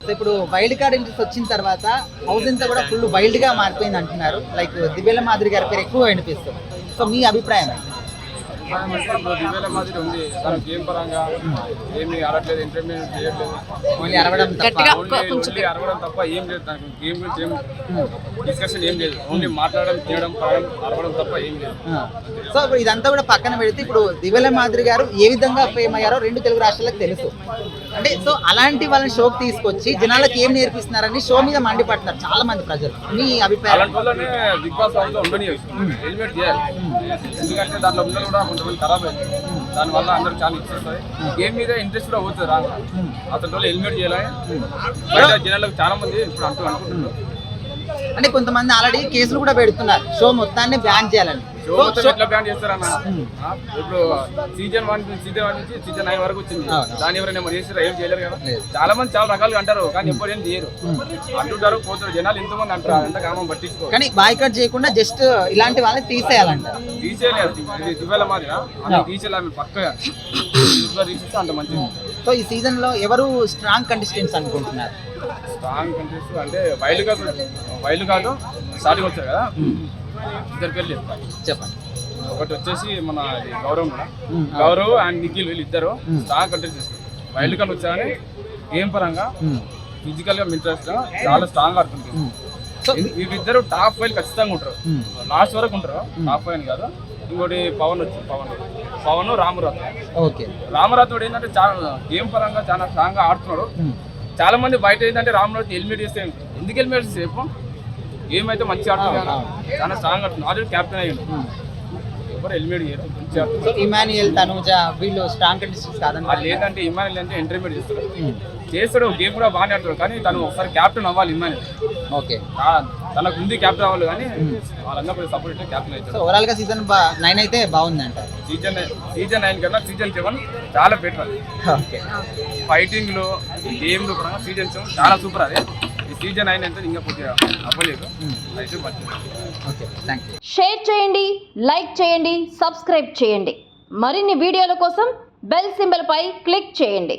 So ఇప్పుడు wild card entries వచ్చిన తర్వాత హౌస్ అంతా కూడా ఫుల్ వైల్డ్ గా మారిపోయింది అంటున్నారు. లైక్ దివ్యల మాదిరి గారి పేరు ఎక్కువ వినిపిస్తుంది. సో మీ అభిప్రాయం దివ్యాల మాదిరి ఉంది. తన గేమ్ పరంగా ఏమి ఆడట్లేదు, ఎంటర్టైన్మెంట్ చేయట్లేదు. ఓన్లీ అరవడం తప్ప ఓన్లీ అరవడం తప్ప ఏం లేదు. తనకు గేమ్ గురించి ఏం డిస్కషన్ ఏం లేదు. ఓన్లీ మాట్లాడడం, తినడం, అరవడం తప్ప ఏం లేదు. సో ఇప్పుడు ఇదంతా కూడా పక్కన పెడితే ఇప్పుడు దివ్యల మాదిరి గారు ఏ విధంగా ఫేమ్ అయ్యారో 2 తెలుగు రాష్ట్రాలకు తెలుసు. అంటే సో అలాంటి వాళ్ళని షోకి తీసుకొచ్చి జనాలకు ఏం నేర్పిస్తున్నారని షో మీద మండిపడుతున్నారు చాలా మంది ప్రజలు. మీ అభిప్రాయం? అలాంటి వల్లనే బిగ్ బాస్ హౌస్ లో ఉండని హెల్మెట్ చేయాలి. ఎందుకంటే దాంట్లో ఉన్నది కూడా కొంతమంది ఖరాబ్ అయింది. దానివల్ల అందరూ చాలా ఇచ్చేస్తుంది. గేమ్ మీద ఇంట్రెస్ట్ కూడా పోతుంది రాగా. అతని వల్ల హెల్మెట్ చేయాలని బయట జనాలకు చాలా మంది ఇప్పుడు అనుకుంటున్నారు. అంటే కొంతమంది ఆల్రెడీ కేసులు కూడా పెడుతున్నారు షో మొత్తాన్ని బ్యాన్ చేయాలని. ఎట్లా బ్యాన్ చేస్తారన్న? ఇప్పుడు సీజన్ 1 నుంచి సీజన్ 9 వరకు వచ్చింది. దాని ఎవరైనా చేస్తారా? ఏం చేయలేరు కదా. చాలా మంది చాలా రకాలుగా అంటారు, కానీ ఎప్పుడు ఏం చేయరు. అంటుంటారు, పోతారు. జనాలు ఎంతమంది అంటారు, అంత కామం పట్టించుకో. కానీ బాయ్కాట్ చేయకుండా జస్ట్ ఇలాంటి వాళ్ళని తీసేయాలంట. తీసేయలేదు. ఇది దివ్యాల మాదిరి తీసేయాలి పక్కగా. తీసేస్తే అంత మంచిది. సో ఈ సీజన్ లో ఎవరు స్ట్రాంగ్ కంటెస్టెంట్స్ అనుకుంటున్నారు? స్ట్రాంగ్ కంటెస్టెంట్స్ అంటే వైల్డ్ కార్డు స్టార్టింగ్ వచ్చారు కదా, ఇద్దరు పేర్లు చెప్పండి. ఒకటి వచ్చేసి మన గౌరవ్ అండ్ నిఖిల్, వీళ్ళు ఇద్దరు స్ట్రాంగ్ కంటెస్టెంట్స్. వైల్డ్ కార్డు వచ్చారని గేమ్ పరంగా ఫిజికల్ గా ఇంట్రెస్ట్ చాలా స్ట్రాంగ్ ఆడుతుంది. వీళ్ళిద్దరు టాప్ 5 ఖచ్చితంగా ఉంటారు. లాస్ట్ వరకు ఉంటారు. టాప్ 5 కాదు. ఇంకోటి పవన్ రామరాథ్. ఓకే, రామరాథోడు ఏంటంటే చాలా గేమ్ పరంగా చాలా స్ట్రాంగ్ గా ఆడుతున్నాడు. చాలా మంది బయట ఏంటంటే రామరాథ్ హెల్మెట్ చేస్తే ఎందుకు హెల్మెట్ సేపు గేమ్ అయితే మంచిగా ఆడుతున్నాడు, చాలా స్ట్రాంగ్ ఆడుతుంది. ఆల్రెడీ క్యాప్టెన్ అయ్యాడు. ఎవరు హెల్మెట్ చేయరు. ఇమాన్యుయల్, తనూజ వీళ్ళు స్ట్రాంగ్ కంటెస్టెంట్స్ కాదండి. అది ఏంటంటే ఇమాన్యుయల్ అంటే ఎంటర్టైన్మెంట్ చేస్తాడు, గేమ్ కూడా బాగానే ఆడుతాడు. కానీ తను ఒకసారి క్యాప్టెన్ అవ్వాలి ఇమాన్యుయల్. ఓకే, తనకు ఉంది క్యాప్టెన్ అవ్వాలి, కానీ వాళ్ళందరూ సపోర్ట్ అయితే క్యాప్టెన్ అవుతారు. సో ఓవరాల్ గా సీజన్ 9 అయితే బాగుందంట. సీజన్ 9 కన్నా సీజన్ 7 చాలా బెటర్. ఓకే, ఫైటింగ్లు, గేమ్లు పరంగా సీజన్ 7 చాలా సూపర్. అది ఈ సీజన్ 9 అంటే ఇంకా కొద్దిగా అవ్వలేదు. అయితే మంచిది. Okay, thank you. షేర్ చేయండి, లైక్ చేయండి, సబ్స్క్రైబ్ చేయండి. మరిన్ని వీడియోల కోసం బెల్ సింబల్ పై క్లిక్ చేయండి.